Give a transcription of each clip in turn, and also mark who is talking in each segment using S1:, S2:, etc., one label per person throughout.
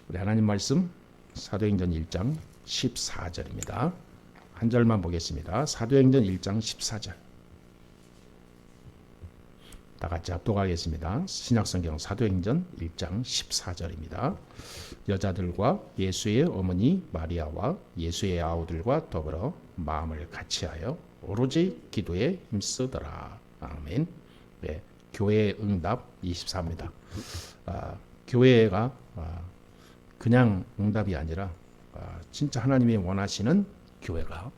S1: 우리 하나님 말씀 사도행전 1장 14절입니다. 한 절만 보겠습니다. 사도행전 1장 14절. 다 같이 합독하겠습니다. 신약성경 사도행전 1장 14절입니다. 여자들과 예수의 어머니 마리아와 예수의 아우들과 더불어 마음을 같이하여 오로지 기도에 힘쓰더라. 아멘. 네, 교회의 응답 24입니다. 교회가 그냥 응답이 아니라 진짜 하나님이 원하시는 교회가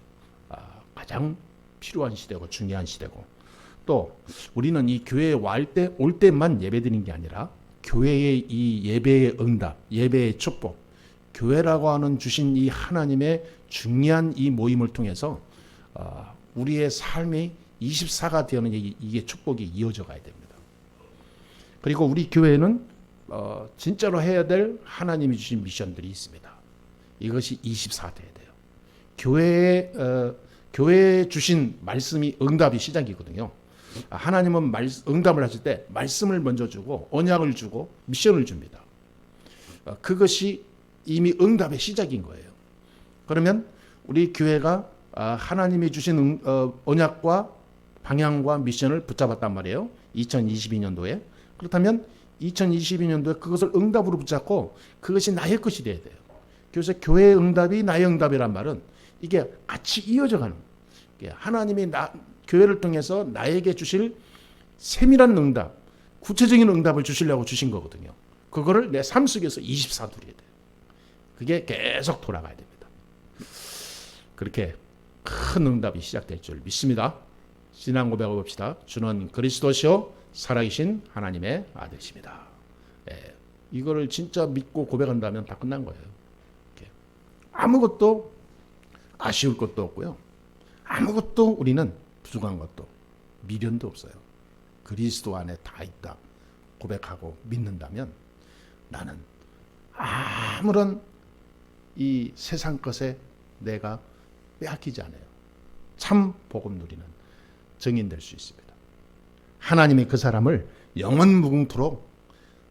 S1: 가장 필요한 시대고 중요한 시대고, 또 우리는 이 교회에 올 때만 예배드리는 게 아니라 교회의 이 예배의 응답, 예배의 축복, 교회라고 하는 주신 이 하나님의 중요한 이 모임을 통해서 우리의 삶이 24가 되는 이게 축복이 이어져 가야 됩니다. 그리고 우리 교회는 진짜로 해야 될 하나님이 주신 미션들이 있습니다. 이것이 24 돼야 돼요. 교회에 주신 말씀이 응답이 시작이거든요. 하나님은 응답을 하실 때 말씀을 먼저 주고 언약을 주고 미션을 줍니다. 그것이 이미 응답의 시작인 거예요. 그러면 우리 교회가 하나님이 주신 언약과 방향과 미션을 붙잡았단 말이에요. 2022년도에. 그렇다면 2022년도에 그것을 응답으로 붙잡고 그것이 나의 것이 돼야 돼요. 그래서 교회의 응답이 나의 응답이란 말은 이게 같이 이어져 가는 거예요. 하나님이 교회를 통해서 나에게 주실 세밀한 응답, 구체적인 응답을 주시려고 주신 거거든요. 그거를 내 삶 속에서 24 누려야 돼요. 그게 계속 돌아가야 됩니다. 그렇게 큰 응답이 시작될 줄 믿습니다. 신앙 고백해 봅시다. 주는 그리스도시요 살아계신 하나님의 아들이십니다. 이거를 진짜 믿고 고백한다면 다 끝난 거예요. 아무것도 아쉬울 것도 없고요. 아무것도 우리는 부족한 것도 미련도 없어요. 그리스도 안에 다 있다 고백하고 믿는다면 나는 아무런 이 세상 것에 내가 빼앗기지 않아요. 참 복음 누리는 증인 될 수 있습니다. 하나님이 그 사람을 영원 무궁토록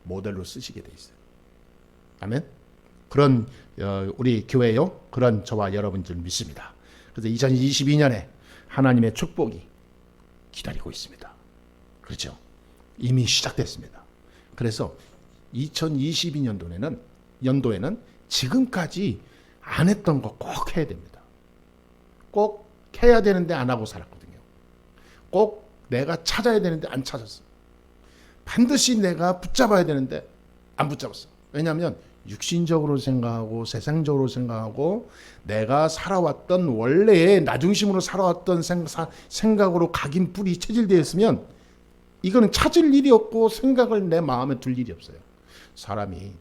S1: 모델로 쓰시게 돼 있어요. 아멘. 그런 우리 교회요, 그런 저와 여러분 줄 믿습니다. 그래서 2022년에 하나님의 축복이 기다리고 있습니다. 그렇죠? 이미 시작됐습니다. 그래서 2022년도에는 지금까지 안 했던 거 꼭 해야 됩니다. 꼭 해야 되는데 안 하고 살았거든요. 꼭 내가 찾아야 되는데 안 찾았어. 반드시 내가 붙잡아야 되는데 안 붙잡았어. 왜냐하면 육신적으로 생각하고 세상적으로 생각하고 내가 살아왔던 원래의 나 중심으로 살아왔던 생각으로 각인 뿌리 체질되어 있으면 이거는 찾을 일이 없고 생각을 내 마음에 둘 일이 없어요. 사람이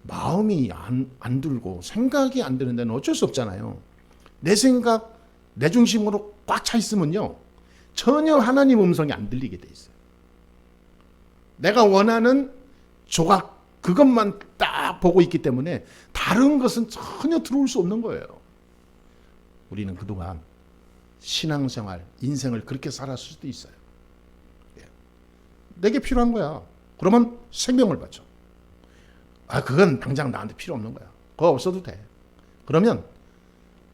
S1: 마음이 안 들고 생각이 안 드는 데는 어쩔 수 없잖아요. 내 생각, 내 중심으로 꽉 차 있으면요 전혀 하나님 음성이 안 들리게 돼 있어요. 내가 원하는 조각 그것만 딱 보고 있기 때문에 다른 것은 전혀 들어올 수 없는 거예요. 우리는 그동안 신앙생활, 인생을 그렇게 살았을 수도 있어요. 내게 필요한 거야. 그러면 생명을 바쳐. 그건 당장 나한테 필요 없는 거야. 그거 없어도 돼. 그러면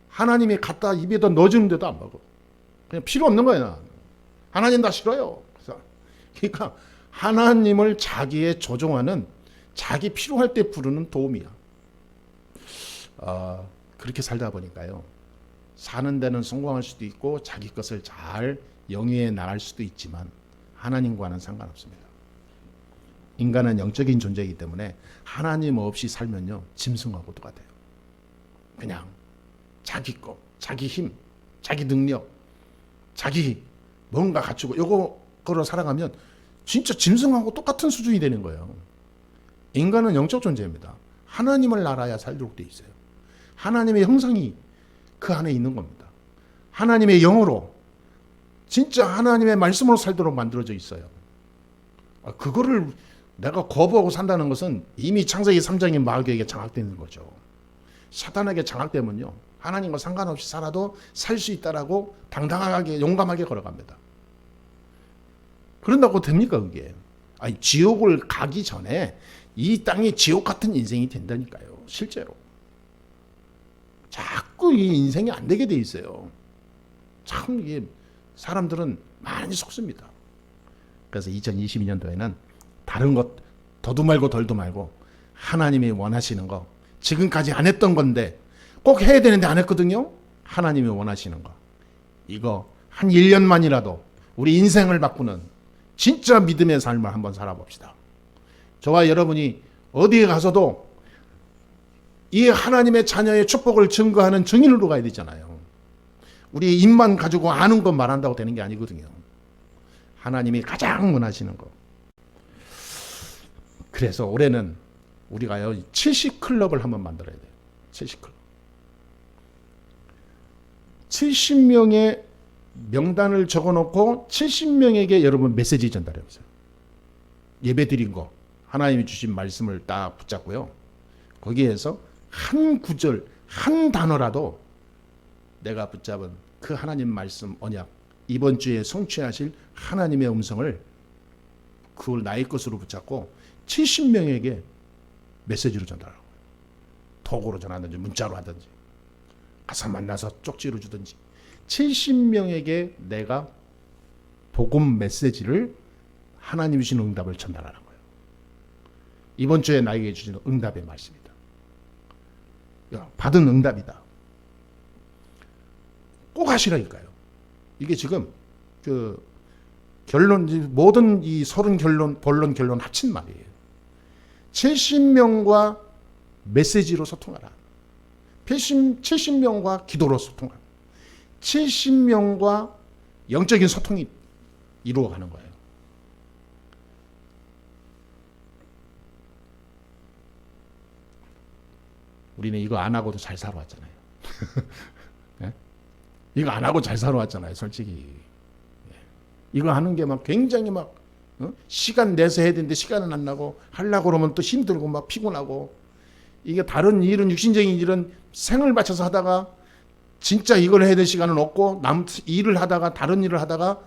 S1: 하나님이 갖다 입에다 넣어주는데도 안 먹어. 그냥 필요 없는 거야. 하나님 다 싫어요. 그러니까 하나님을 자기의 조종하는 자기 필요할 때 부르는 도움이야. 그렇게 살다 보니까요. 사는 데는 성공할 수도 있고 자기 것을 잘 영위해 나갈 수도 있지만 하나님과는 상관없습니다. 인간은 영적인 존재이기 때문에 하나님 없이 살면요. 짐승하고 똑같아요. 그냥 자기 거, 자기 힘, 자기 능력, 자기 뭔가 갖추고 요거로 살아가면 진짜 짐승하고 똑같은 수준이 되는 거예요. 인간은 영적 존재입니다. 하나님을 알아야 살도록 돼 있어요. 하나님의 형상이 그 안에 있는 겁니다. 하나님의 영으로 진짜 하나님의 말씀으로 살도록 만들어져 있어요. 그거를 내가 거부하고 산다는 것은 이미 창세기 3장인 마귀에게 장악되는 거죠. 사탄에게 장악되면요. 하나님과 상관없이 살아도 살 수 있다라고 당당하게 용감하게 걸어갑니다. 그런다고 됩니까 그게? 지옥을 가기 전에 이 땅이 지옥 같은 인생이 된다니까요. 실제로. 자꾸 이 인생이 안 되게 돼 있어요. 참 이게 사람들은 많이 속습니다. 그래서 2022년도에는 다른 것 더도 말고 덜도 말고 하나님이 원하시는 거, 지금까지 안 했던 건데 꼭 해야 되는데 안 했거든요. 하나님이 원하시는 거, 이거 한 1년만이라도 우리 인생을 바꾸는 진짜 믿음의 삶을 한번 살아봅시다. 저와 여러분이 어디에 가서도 이 하나님의 자녀의 축복을 증거하는 증인으로 가야 되잖아요. 우리 입만 가지고 아는 것 말한다고 되는 게 아니거든요. 하나님이 가장 원하시는 거. 그래서 올해는 우리가요 70클럽을 한번 만들어야 돼요. 70클럽. 70명의 명단을 적어놓고 70명에게 여러분 메시지 전달해보세요. 예배드린 거, 하나님이 주신 말씀을 딱 붙잡고요. 거기에서 한 구절, 한 단어라도 내가 붙잡은 그 하나님 말씀 언약, 이번 주에 성취하실 하나님의 음성을 그걸 나의 것으로 붙잡고 70명에게 메시지로 전달하는 거예요. 톡으로 전하든지 문자로 하든지 가서 만나서 쪽지로 주든지 70명에게 내가 복음 메시지를 하나님이 주신 응답을 전달하는 거예요. 이번 주에 나에게 주신 응답의 말씀이다. 받은 응답이다. 꼭 하시라니까요. 이게 지금 그 결론, 모든 이 30 본론 결론 합친 말이에요. 70명과 메시지로 소통하라. 70명과 기도로 소통하라. 70명과 영적인 소통이 이루어가는 거예요. 우리는 이거 안 하고도 잘 살아왔잖아요. 네? 이거 안 하고 잘 살아왔잖아요, 솔직히. 이거 하는 게 막 굉장히 막 시간 내서 해야 되는데 시간은 안 나고 하려고 그러면 또 힘들고 막 피곤하고, 이게 다른 일은 육신적인 일은 생을 바쳐서 하다가 진짜 이걸 해야 될 시간은 없고 일을 하다가 다른 일을 하다가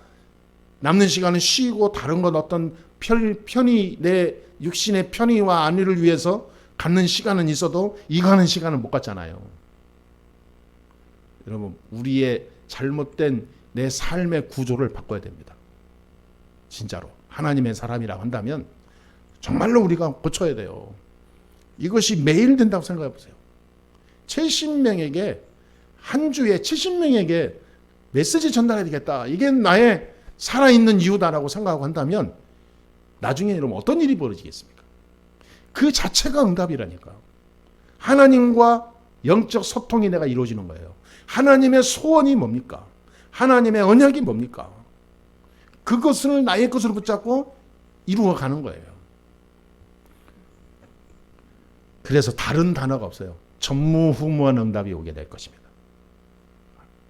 S1: 남는 시간은 쉬고 다른 것 어떤 편의 내 육신의 편의와 안위를 위해서 갖는 시간은 있어도 이거 하는 시간은 못 갖잖아요. 여러분, 우리의 잘못된 내 삶의 구조를 바꿔야 됩니다. 진짜로 하나님의 사람이라고 한다면 정말로 우리가 고쳐야 돼요. 이것이 매일 된다고 생각해 보세요. 70명에게 한 주에 70명에게 메시지 전달해야 되겠다. 이게 나의 살아있는 이유다라고 생각하고 한다면 나중에 여러분 어떤 일이 벌어지겠습니까? 그 자체가 응답이라니까. 하나님과 영적 소통이 내가 이루어지는 거예요. 하나님의 소원이 뭡니까? 하나님의 언약이 뭡니까? 그것을 나의 것으로 붙잡고 이루어가는 거예요. 그래서 다른 단어가 없어요. 전무후무한 응답이 오게 될 것입니다.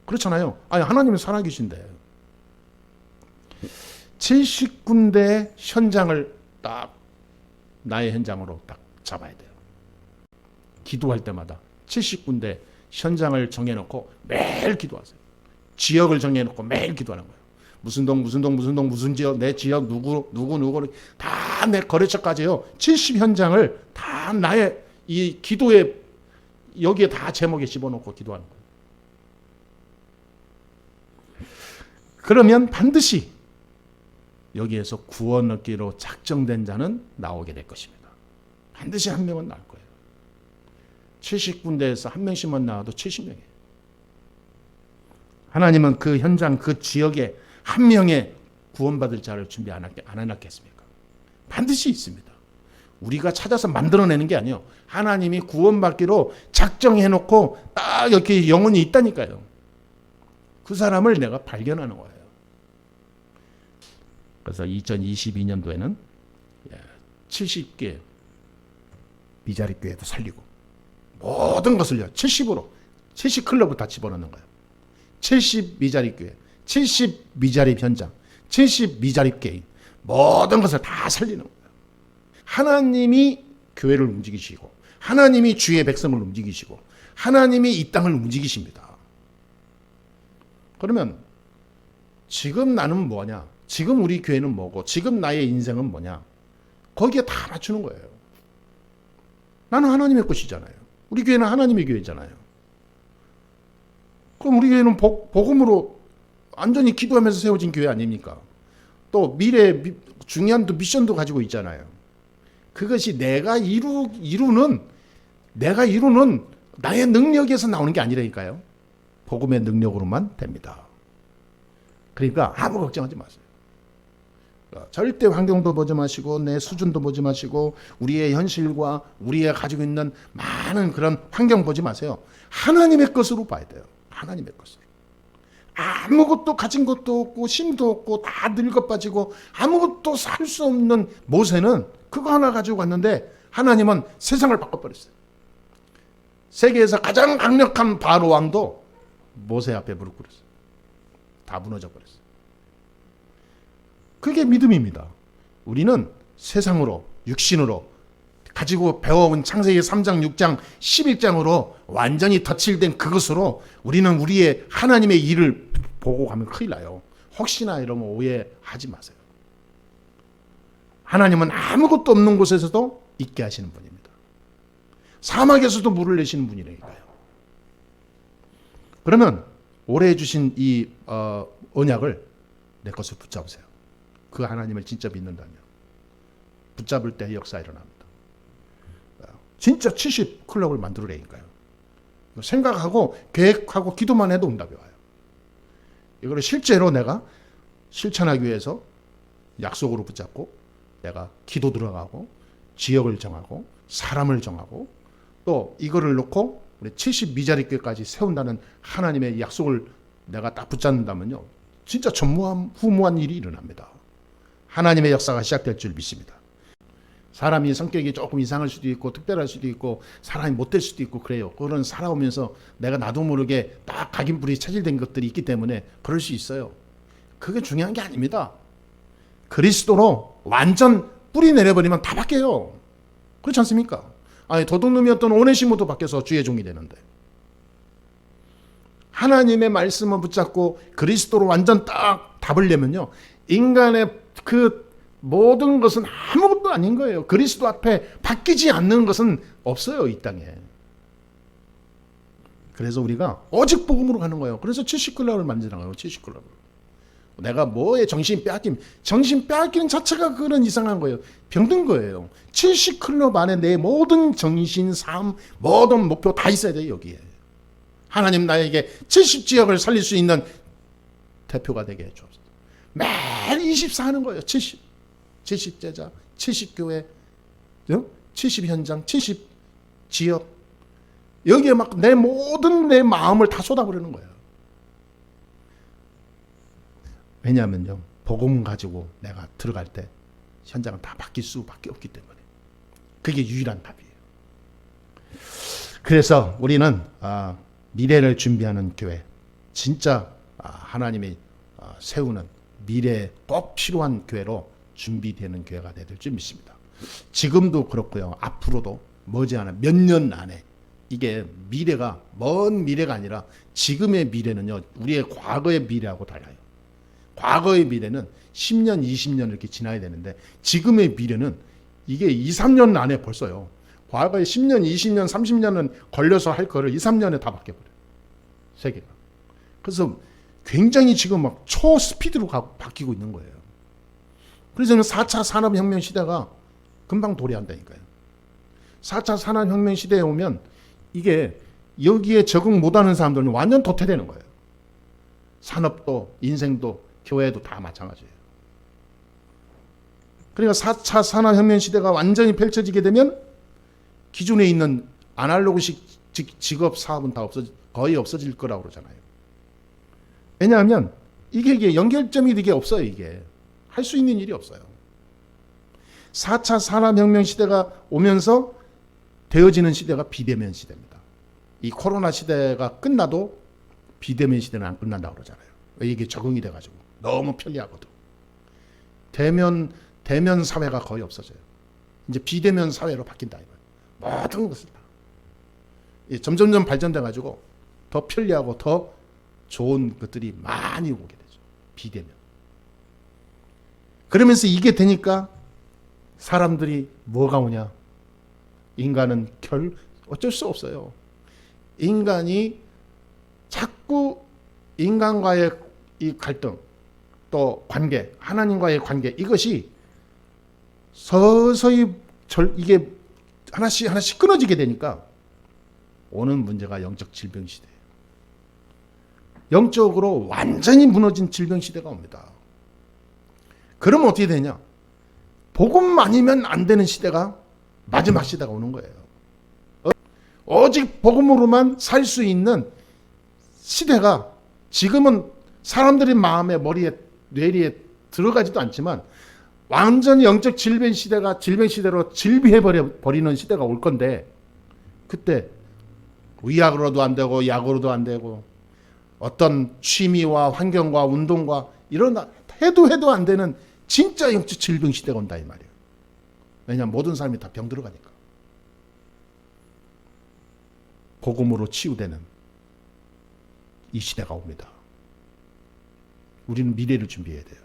S1: 그렇잖아요. 아니, 하나님은 살아계신데 70군데 현장을 딱 나의 현장으로 딱 잡아야 돼요. 기도할 때마다 70군데 현장을 정해놓고 매일 기도하세요. 지역을 정해놓고 매일 기도하는 거예요. 무슨 동 무슨 지역, 내 지역 누구 다 내 거래처까지요. 70 현장을 다 나의 이 기도에 여기에 다 제목에 집어넣고 기도하는 거예요. 그러면 반드시 여기에서 구원 얻기로 작정된 자는 나오게 될 것입니다. 반드시 한 명은 나올 거예요. 70군데에서 한 명씩만 나와도 70명이에요. 하나님은 그 현장, 그 지역에 한 명의 구원받을 자를 준비 안 해놨겠습니까? 반드시 있습니다. 우리가 찾아서 만들어내는 게 아니에요. 하나님이 구원받기로 작정해놓고 딱 이렇게 영혼이 있다니까요. 그 사람을 내가 발견하는 거예요. 그래서 2022년도에는 70개 미자리 교회도 살리고 모든 것을요 70으로 70클럽을 다 집어넣는 거예요. 70 미자립 교회, 70 미자립 현장, 70 미자립 개인, 모든 것을 다 살리는 거예요. 하나님이 교회를 움직이시고 하나님이 주의 백성을 움직이시고 하나님이 이 땅을 움직이십니다. 그러면 지금 나는 뭐냐? 지금 우리 교회는 뭐고 지금 나의 인생은 뭐냐? 거기에 다 맞추는 거예요. 나는 하나님의 것이잖아요. 우리 교회는 하나님의 교회잖아요. 그럼 우리 교회는 복음으로 완전히 기도하면서 세워진 교회 아닙니까? 또 중요한 미션도 가지고 있잖아요. 그것이 내가 이루는 나의 능력에서 나오는 게 아니라니까요. 복음의 능력으로만 됩니다. 그러니까 아무 걱정하지 마세요. 절대 환경도 보지 마시고 내 수준도 보지 마시고 우리의 현실과 우리가 가지고 있는 많은 그런 환경 보지 마세요. 하나님의 것으로 봐야 돼요. 하나님의 것으로. 아무것도 가진 것도 없고 힘도 없고 다 늙어 빠지고 아무것도 살 수 없는 모세는 그거 하나 가지고 갔는데 하나님은 세상을 바꿔버렸어요. 세계에서 가장 강력한 바로 왕도 모세 앞에 무릎 꿇었어요. 다 무너져 버렸어요. 그게 믿음입니다. 우리는 세상으로 육신으로 가지고 배워온 창세기 3장, 6장, 11장으로 완전히 덧칠된 그것으로 우리는 우리의 하나님의 일을 보고 가면 큰일 나요. 혹시나 이러면 오해하지 마세요. 하나님은 아무것도 없는 곳에서도 있게 하시는 분입니다. 사막에서도 물을 내시는 분이니까요. 그러면 올해 주신 이 언약을 내 것을 붙잡으세요. 그 하나님을 진짜 믿는다면 붙잡을 때 역사 일어납니다. 진짜 70 클럽을 만들으라니까요. 생각하고 계획하고 기도만 해도 응답이 와요. 이거를 실제로 내가 실천하기 위해서 약속으로 붙잡고 내가 기도 들어가고 지역을 정하고 사람을 정하고 또 이거를 놓고 우리 70 미자리 교회까지 세운다는 하나님의 약속을 내가 딱 붙잡는다면요. 진짜 전무후무한 일이 일어납니다. 하나님의 역사가 시작될 줄 믿습니다. 사람이 성격이 조금 이상할 수도 있고 특별할 수도 있고 사람이 못될 수도 있고 그래요. 그런 살아오면서 내가 나도 모르게 딱 각인불이 체질된 것들이 있기 때문에 그럴 수 있어요. 그게 중요한 게 아닙니다. 그리스도로 완전 뿌리 내려버리면 다 바뀌어요. 그렇지 않습니까? 아니 도둑놈이었던 오네시모도 바뀌어서 주의 종이 되는데 하나님의 말씀을 붙잡고 그리스도로 완전 딱 답을 내면요. 인간의 그 모든 것은 아무것도 아닌 거예요. 그리스도 앞에 바뀌지 않는 것은 없어요. 이 땅에. 그래서 우리가 오직 복음으로 가는 거예요. 그래서 70클럽을 만드는 거예요. 70클럽을. 내가 뭐에 정신 빼앗기는 자체가 그런 이상한 거예요. 병든 거예요. 70클럽 안에 내 모든 정신, 삶, 모든 목표 다 있어야 돼요. 여기에. 하나님 나에게 70지역을 살릴 수 있는 대표가 되게 해주옵소서. 매일 24 하는 거예요. 70제자, 70교회, 70현장, 70지역. 여기에 막 내 모든 내 마음을 다 쏟아버리는 거예요. 왜냐하면요. 복음 가지고 내가 들어갈 때 현장은 다 바뀔 수밖에 없기 때문에. 그게 유일한 답이에요. 그래서 우리는 미래를 준비하는 교회, 진짜 하나님이 세우는 미래에 꼭 필요한 교회로 준비되는 교회가 될 줄 믿습니다. 지금도 그렇고요. 앞으로도 머지않아 몇 년 안에 이게 미래가 먼 미래가 아니라 지금의 미래는요. 우리의 과거의 미래하고 달라요. 과거의 미래는 10년, 20년 이렇게 지나야 되는데 지금의 미래는 이게 2, 3년 안에 벌써요. 과거에 10년, 20년, 30년은 걸려서 할 거를 2, 3년에 다 바뀌어버려요. 세계가. 그래서 굉장히 지금 막 초스피드로 바뀌고 있는 거예요. 그래서 4차 산업혁명 시대가 금방 도래한다니까요. 4차 산업혁명 시대에 오면 이게 여기에 적응 못하는 사람들은 완전 도태되는 거예요. 산업도 인생도 교회도 다 마찬가지예요. 그러니까 4차 산업혁명 시대가 완전히 펼쳐지게 되면 기존에 있는 아날로그식 직업 사업은 다 거의 없어질 거라고 그러잖아요. 왜냐하면 이게 연결점이 되게 없어요. 이게 할 수 있는 일이 없어요. 4차 산업혁명 시대가 오면서 되어지는 시대가 비대면 시대입니다. 이 코로나 시대가 끝나도 비대면 시대는 안 끝난다고 그러잖아요. 이게 적응이 돼가지고 너무 편리하거든. 대면 사회가 거의 없어져요. 이제 비대면 사회로 바뀐다 이거예요. 모든 것을 다. 점점점 발전돼가지고 더 편리하고 더 좋은 것들이 많이 오게 되죠. 비대면. 그러면서 이게 되니까 사람들이 뭐가 오냐? 인간은 어쩔 수 없어요. 인간이 자꾸 인간과의 이 갈등, 또 관계, 하나님과의 관계, 이것이 서서히 이게 하나씩 끊어지게 되니까 오는 문제가 영적 질병 시대예요. 영적으로 완전히 무너진 질병 시대가 옵니다. 그러면 어떻게 되냐? 복음 아니면 안 되는 시대가 마지막 시대가 오는 거예요. 오직 복음으로만 살 수 있는 시대가 지금은 사람들의 마음에, 머리에, 뇌리에 들어가지도 않지만 완전히 영적 질병 시대로 질비해버리는 시대가 올 건데, 그때 의학으로도 안 되고 약으로도 안 되고 어떤 취미와 환경과 운동과 이런 해도 안 되는 진짜 영적 질병 시대가 온다 이 말이에요. 왜냐하면 모든 사람이 다 병 들어가니까. 복음으로 치유되는 이 시대가 옵니다. 우리는 미래를 준비해야 돼요.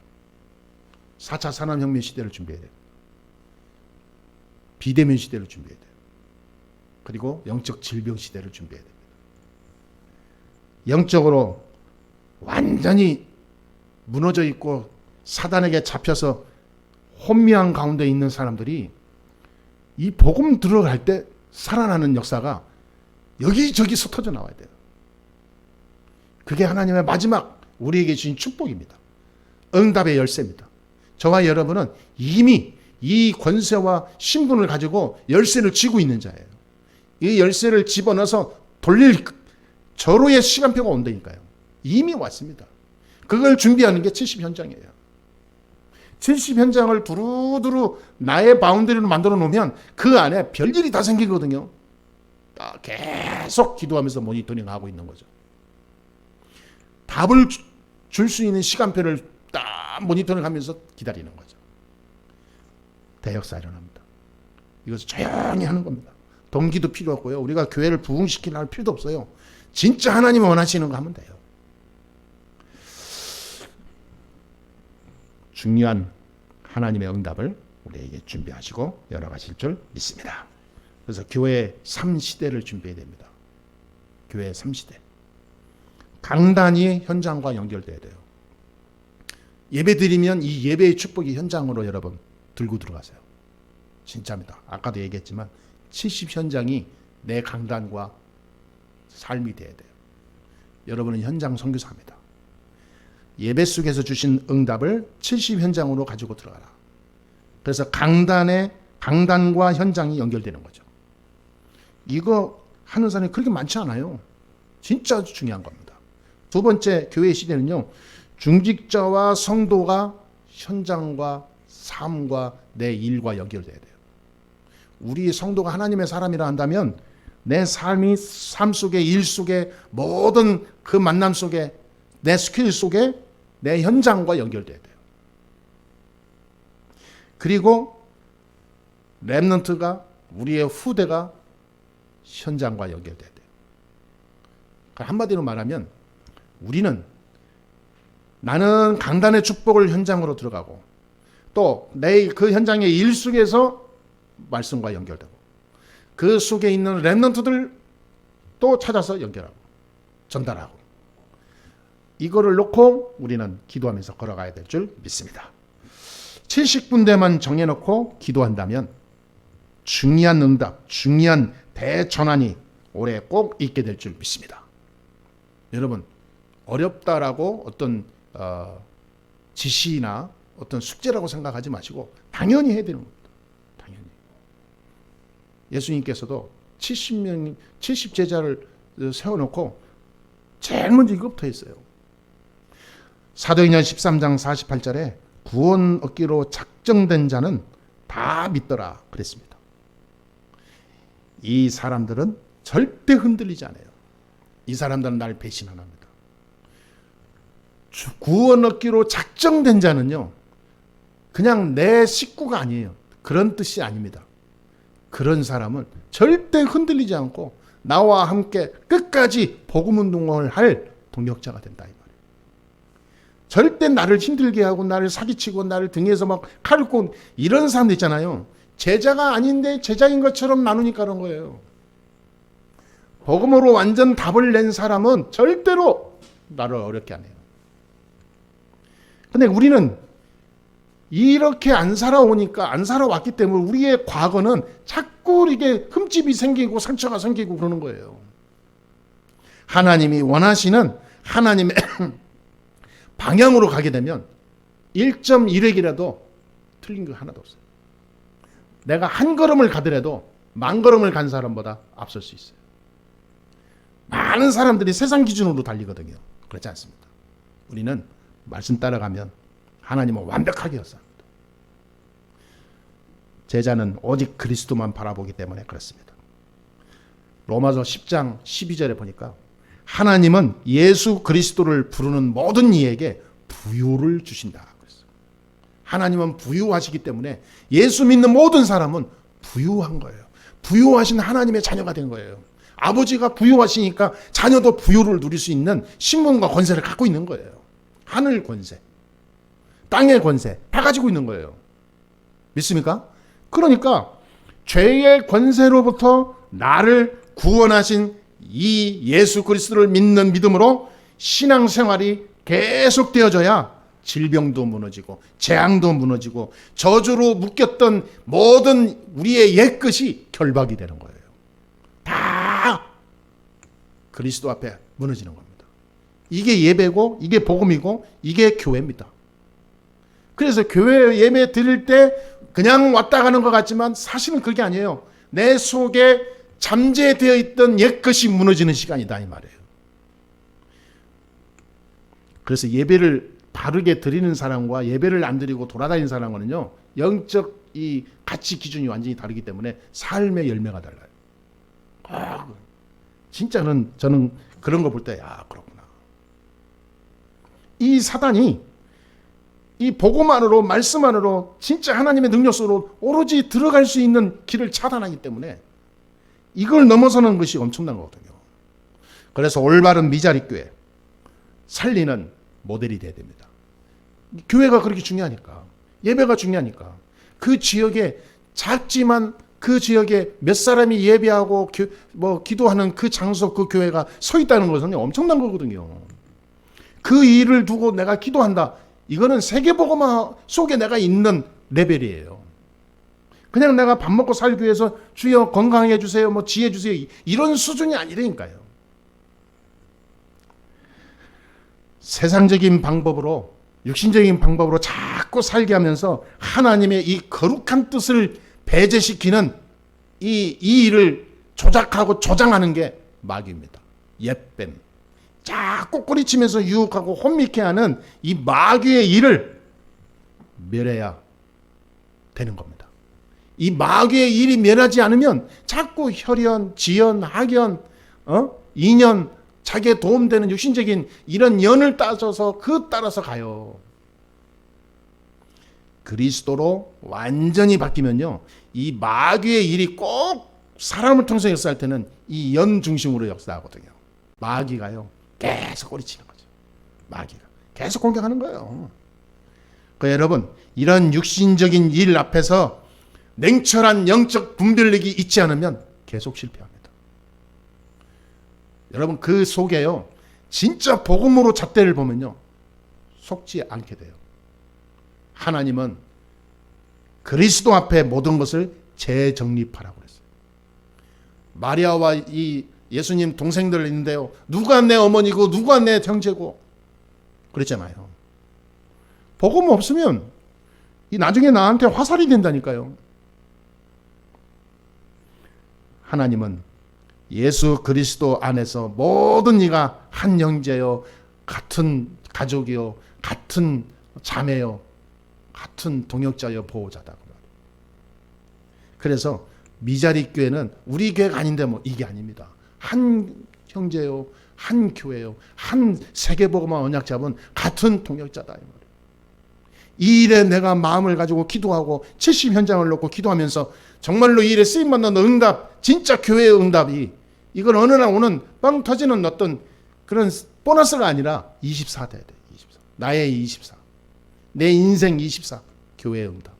S1: 4차 산업혁명 시대를 준비해야 돼요. 비대면 시대를 준비해야 돼요. 그리고 영적 질병 시대를 준비해야 됩니다. 영적으로 완전히 무너져 있고 사단에게 잡혀서 혼미한 가운데 있는 사람들이 이 복음 들어갈 때 살아나는 역사가 여기저기서 터져 나와야 돼요. 그게 하나님의 마지막 우리에게 주신 축복입니다. 응답의 열쇠입니다. 저와 여러분은 이미 이 권세와 신분을 가지고 열쇠를 쥐고 있는 자예요. 이 열쇠를 집어넣어서 돌릴 절호의 시간표가 온다니까요. 이미 왔습니다. 그걸 준비하는 게 70현장이에요. 70현장을 두루두루 나의 바운더리로 만들어 놓으면 그 안에 별일이 다 생기거든요. 계속 기도하면서 모니터링하고 있는 거죠. 답을 줄 수 있는 시간표를 딱 모니터링하면서 기다리는 거죠. 대역사 일어납니다. 이것을 조용히 하는 겁니다. 동기도 필요 없고요. 우리가 교회를 부흥시키려 필요도 없어요. 진짜 하나님이 원하시는 거 하면 돼요. 중요한 하나님의 응답을 우리에게 준비하시고 열어가실 줄 믿습니다. 그래서 교회의 3시대를 준비해야 됩니다. 교회의 3시대. 강단이 현장과 연결돼야 돼요. 예배 드리면 이 예배의 축복이 현장으로 여러분 들고 들어가세요. 진짜입니다. 아까도 얘기했지만 70현장이 내 강단과 삶이 돼야 돼요. 여러분은 현장 선교사입니다. 예배 속에서 주신 응답을 70현장으로 가지고 들어가라. 그래서 강단과 현장이 연결되는 거죠. 이거 하는 사람이 그렇게 많지 않아요. 진짜 중요한 겁니다. 두 번째 교회의 시대는요. 중직자와 성도가 현장과 삶과 내 일과 연결돼야 돼요. 우리 성도가 하나님의 사람이라 한다면 내 삶 속에 일 속에 모든 그 만남 속에 내 스킬 속에 내 현장과 연결돼야 돼요. 그리고 렘넌트가 우리의 후대가 현장과 연결돼야 돼요. 한마디로 말하면 우리는 나는 강단의 축복을 현장으로 들어가고 또 내 그 현장의 일 속에서 말씀과 연결되고 그 속에 있는 렘넌트들 또 찾아서 연결하고 전달하고 이거를 놓고 우리는 기도하면서 걸어가야 될 줄 믿습니다. 70군데만 정해놓고 기도한다면 중요한 응답, 중요한 대전환이 올해 꼭 있게 될 줄 믿습니다. 여러분 어렵다라고 어떤 지시나 어떤 숙제라고 생각하지 마시고 당연히 해야 되는 겁니다. 당연히. 예수님께서도 70제자를 세워놓고 제일 먼저 이것부터 했어요. 사도행전 13장 48절에 구원 얻기로 작정된 자는 다 믿더라 그랬습니다. 이 사람들은 절대 흔들리지 않아요. 이 사람들은 날 배신 안 합니다. 구원 얻기로 작정된 자는요. 그냥 내 식구가 아니에요. 그런 뜻이 아닙니다. 그런 사람은 절대 흔들리지 않고 나와 함께 끝까지 복음 운동을 할 동력자가 된다 이 말이에요. 절대 나를 힘들게 하고 나를 사기치고 나를 등에서 막 칼을 꽂고 이런 사람들 있잖아요. 제자가 아닌데 제자인 것처럼 나누니까 그런 거예요. 복음으로 완전 답을 낸 사람은 절대로 나를 어렵게 안 해요. 근데 우리는 이렇게 안 살아오니까, 안 살아왔기 때문에 우리의 과거는 자꾸 이게 흠집이 생기고 상처가 생기고 그러는 거예요. 하나님이 원하시는 하나님의 방향으로 가게 되면 1.1획이라도 틀린 거 하나도 없어요. 내가 한 걸음을 가더라도 만 걸음을 간 사람보다 앞설 수 있어요. 많은 사람들이 세상 기준으로 달리거든요. 그렇지 않습니다. 우리는 말씀 따라가면 하나님은 완벽하게 역사합니다. 제자는 오직 그리스도만 바라보기 때문에 그렇습니다. 로마서 10장 12절에 보니까 하나님은 예수 그리스도를 부르는 모든 이에게 부요를 주신다. 하나님은 부유하시기 때문에 예수 믿는 모든 사람은 부유한 거예요. 부유하신 하나님의 자녀가 된 거예요. 아버지가 부유하시니까 자녀도 부유를 누릴 수 있는 신분과 권세를 갖고 있는 거예요. 하늘 권세, 땅의 권세 다 가지고 있는 거예요. 믿습니까? 그러니까 죄의 권세로부터 나를 구원하신 이 예수 그리스도를 믿는 믿음으로 신앙생활이 계속되어져야 질병도 무너지고 재앙도 무너지고 저주로 묶였던 모든 우리의 옛것이 결박이 되는 거예요. 다 그리스도 앞에 무너지는 겁니다. 이게 예배고 이게 복음이고 이게 교회입니다. 그래서 교회 예배 드릴 때 그냥 왔다 가는 것 같지만 사실은 그게 아니에요. 내 속에 잠재되어 있던 옛것이 무너지는 시간이다 이 말이에요. 그래서 예배를 바르게 드리는 사람과 예배를 안 드리고 돌아다니는 사람과는요, 영적 이 가치 기준이 완전히 다르기 때문에 삶의 열매가 달라요. 진짜는 저는 그런 거 볼 때, 그렇구나. 이 사단이 이 복음 안으로, 말씀 안으로 진짜 하나님의 능력 속으로 오로지 들어갈 수 있는 길을 차단하기 때문에 이걸 넘어서는 것이 엄청난 거거든요. 그래서 올바른 미자립교회 살리는 모델이 돼야 됩니다. 교회가 그렇게 중요하니까, 예배가 중요하니까, 그 지역에 작지만 그 지역에 몇 사람이 예배하고 기도하는 그 장소, 그 교회가 서 있다는 것은 엄청난 거거든요. 그 일을 두고 내가 기도한다. 이거는 세계복음화 속에 내가 있는 레벨이에요. 그냥 내가 밥 먹고 살기 위해서 주여 건강하게 해주세요, 지혜 주세요, 이런 수준이 아니라니까요. 세상적인 방법으로, 육신적인 방법으로 자꾸 살게 하면서 하나님의 이 거룩한 뜻을 배제시키는 이 일을 조작하고 조장하는 게 마귀입니다. 옛뱀. 자꾸 꼬리치면서 유혹하고 혼미케 하는 이 마귀의 일을 멸해야 되는 겁니다. 이 마귀의 일이 멸하지 않으면 자꾸 혈연, 지연, 학연, 인연, 자기에 도움되는 육신적인 이런 연을 따져서 따라서 가요. 그리스도로 완전히 바뀌면요, 이 마귀의 일이 꼭 사람을 통해서 역사할 때는 이 연 중심으로 역사하거든요. 마귀가요 계속 꼬리치는 거죠. 마귀가 계속 공격하는 거예요. 여러분, 이런 육신적인 일 앞에서 냉철한 영적 분별력이 있지 않으면 계속 실패합니다. 여러분, 그 속에요, 진짜 복음으로 잣대를 보면요, 속지 않게 돼요. 하나님은 그리스도 앞에 모든 것을 재정립하라고 그랬어요. 마리아와 이 예수님 동생들 있는데요, 누가 내 어머니고 누가 내 형제고 그랬잖아요. 복음 없으면 이 나중에 나한테 화살이 된다니까요. 하나님은 예수 그리스도 안에서 모든 이가 한 형제요, 같은 가족이요, 같은 자매요, 같은 동역자요, 보호자다. 그래서 미자립 교회는 우리 교회가 아닌데 이게 아닙니다. 한 형제요, 한 교회요, 한 세계복음화 언약 잡은 같은 동역자다. 이 일에 내가 마음을 가지고 기도하고 70 현장을 놓고 기도하면서 정말로 이 일에 쓰임받는 응답, 진짜 교회의 응답이, 이건 어느 날 오는 빵 터지는 어떤 그런 보너스가 아니라 24 돼야 돼. 24. 나의 24. 내 인생 24. 교회의 응답.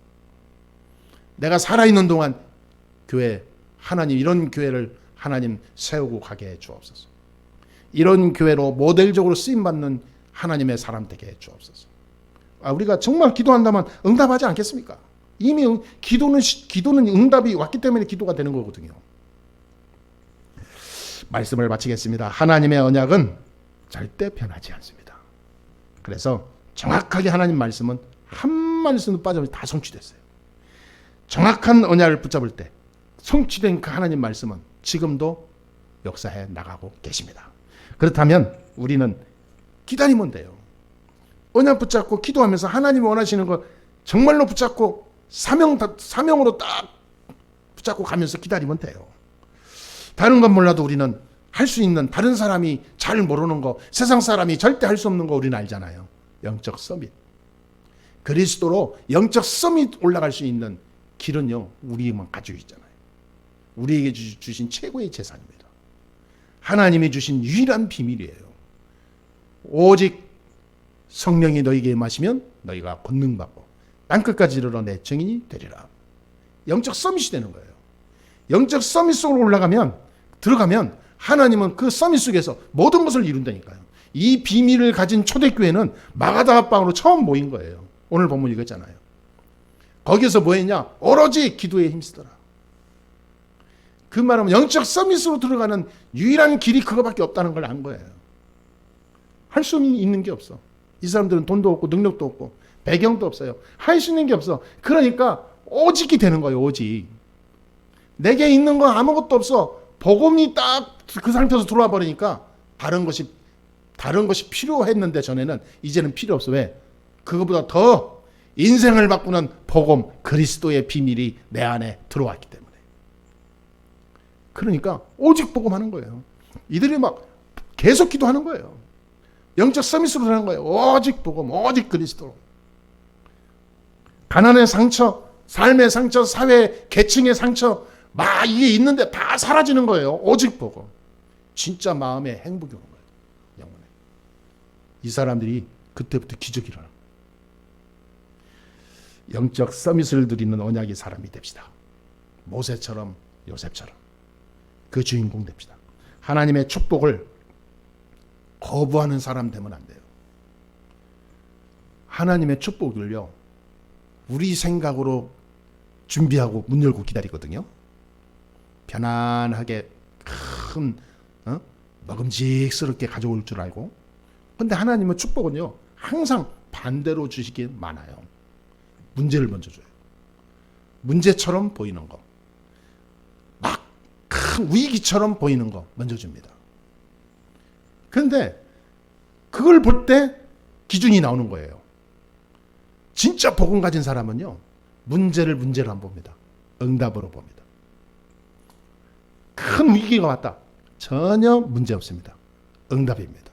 S1: 내가 살아있는 동안 교회, 하나님 이런 교회를 하나님 세우고 가게 해 주옵소서. 이런 교회로 모델적으로 쓰임받는 하나님의 사람 되게 해 주옵소서. 우리가 정말 기도한다면 응답하지 않겠습니까? 이미 기도는 응답이 왔기 때문에 기도가 되는 거거든요. 말씀을 마치겠습니다. 하나님의 언약은 절대 변하지 않습니다. 그래서 정확하게 하나님 말씀은 한 말씀도 빠짐없이 다 성취됐어요. 정확한 언약을 붙잡을 때 성취된 그 하나님 말씀은 지금도 역사해 나가고 계십니다. 그렇다면 우리는 기다리면 돼요. 언약 붙잡고 기도하면서 하나님이 원하시는 거 정말로 붙잡고 사명으로 딱 붙잡고 가면서 기다리면 돼요. 다른 건 몰라도 우리는 할 수 있는, 다른 사람이 잘 모르는 거, 세상 사람이 절대 할 수 없는 거 우리는 알잖아요. 영적 서밋. 그리스도로 영적 서밋 올라갈 수 있는 길은요, 우리만 가지고 있잖아요. 우리에게 주신 최고의 재산입니다. 하나님이 주신 유일한 비밀이에요. 오직 성령이 너희에게 임하시면 너희가 권능받고 땅끝까지 이르러 내 증인이 되리라. 영적 서밋이 되는 거예요. 영적 서밋 속으로 들어가면 하나님은 그 서밋 속에서 모든 것을 이룬다니까요. 이 비밀을 가진 초대교회는 마가다락방으로 처음 모인 거예요. 오늘 본문 읽었잖아요. 거기서 뭐 했냐? 오로지 기도에 힘쓰더라. 그 말하면 영적 서밋으로 들어가는 유일한 길이 그거밖에 없다는 걸 안 거예요. 할 수 있는 게 없어. 이 사람들은 돈도 없고 능력도 없고 배경도 없어요. 할 수 있는 게 없어. 그러니까 오직이 되는 거예요. 오직. 내게 있는 거 아무것도 없어. 복음이 딱 그 상태에서 들어와 버리니까 다른 것이 필요했는데 전에는 이제는 필요 없어. 왜? 그거보다 더 인생을 바꾸는 복음, 그리스도의 비밀이 내 안에 들어왔기 때문에. 그러니까 오직 복음하는 거예요. 이들이 막 계속 기도하는 거예요. 영적 서밋으로 하는 거예요. 오직 복음, 오직 그리스도. 가난의 상처, 삶의 상처, 사회 계층의 상처 막 이게 있는데 다 사라지는 거예요. 오직 복음. 진짜 마음에 행복이 오는 거예요. 영혼에. 이 사람들이 그때부터 기적이 일어나요. 영적 서밋을 누리는 언약의 사람이 됩시다. 모세처럼 요셉처럼 그 주인공 됩시다. 하나님의 축복을 거부하는 사람 되면 안 돼요. 하나님의 축복을요, 우리 생각으로 준비하고 문 열고 기다리거든요. 편안하게 큰 먹음직스럽게 가져올 줄 알고. 근데 하나님의 축복은요, 항상 반대로 주시기 많아요. 문제를 먼저 줘요. 문제처럼 보이는 거, 막 큰 위기처럼 보이는 거 먼저 줍니다. 그런데 그걸 볼 때 기준이 나오는 거예요. 진짜 복음 가진 사람은요, 문제를 문제로 안 봅니다. 응답으로 봅니다. 큰 위기가 왔다. 전혀 문제 없습니다. 응답입니다.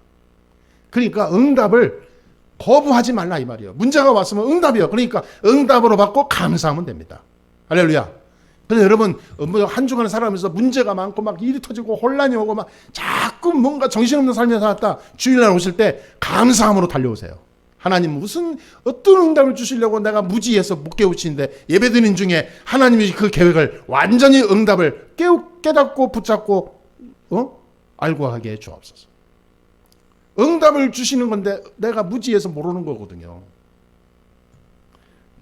S1: 그러니까 응답을 거부하지 말라 이 말이에요. 문제가 왔으면 응답이요. 그러니까 응답으로 받고 감사하면 됩니다. 할렐루야. 그래서 여러분 한 주간 살아가면서 문제가 많고 막 일이 터지고 혼란이 오고 막 자꾸 뭔가 정신없는 삶에 살았다. 주일날 오실 때 감사함으로 달려오세요. 하나님 어떤 응답을 주시려고 내가 무지해서 못 깨우치는데 예배드리는 중에 하나님이 그 계획을 완전히 응답을 깨닫고 붙잡고 알고 하게 해 주옵소서. 응답을 주시는 건데 내가 무지해서 모르는 거거든요.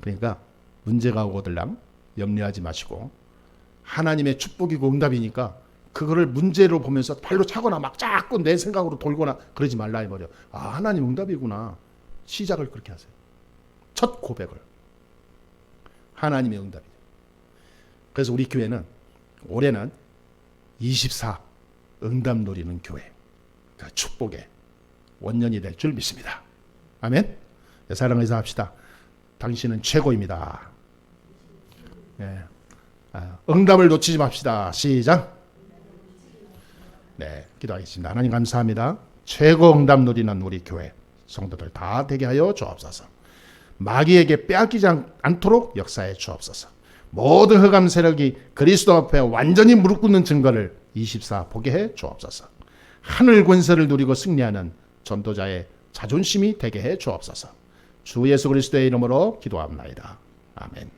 S1: 그러니까 문제가 오거들랑 염려하지 마시고 하나님의 축복이고 응답이니까 그거를 문제로 보면서 발로 차거나 막 자꾸 내 생각으로 돌거나 그러지 말라 이 말이에요. 하나님 응답이구나. 시작을 그렇게 하세요. 첫 고백을. 하나님의 응답이죠. 그래서 우리 교회는 올해는 24 응답 노리는 교회, 그 축복의 원년이 될 줄 믿습니다. 아멘. 사랑해서 합시다. 당신은 최고입니다. 네. 응답을 놓치지 맙시다. 시작. 네, 기도하겠습니다. 하나님 감사합니다. 최고 응답 누리는 우리 교회 성도들 다 되게 하여 주옵소서. 마귀에게 빼앗기지 않도록 역사해 주옵소서. 모든 흑암 세력이 그리스도 앞에 완전히 무릎 꿇는 증거를 24 보게 해 주옵소서. 하늘 권세를 누리고 승리하는 전도자의 자존심이 되게 해 주옵소서. 주 예수 그리스도의 이름으로 기도합나이다. 아멘.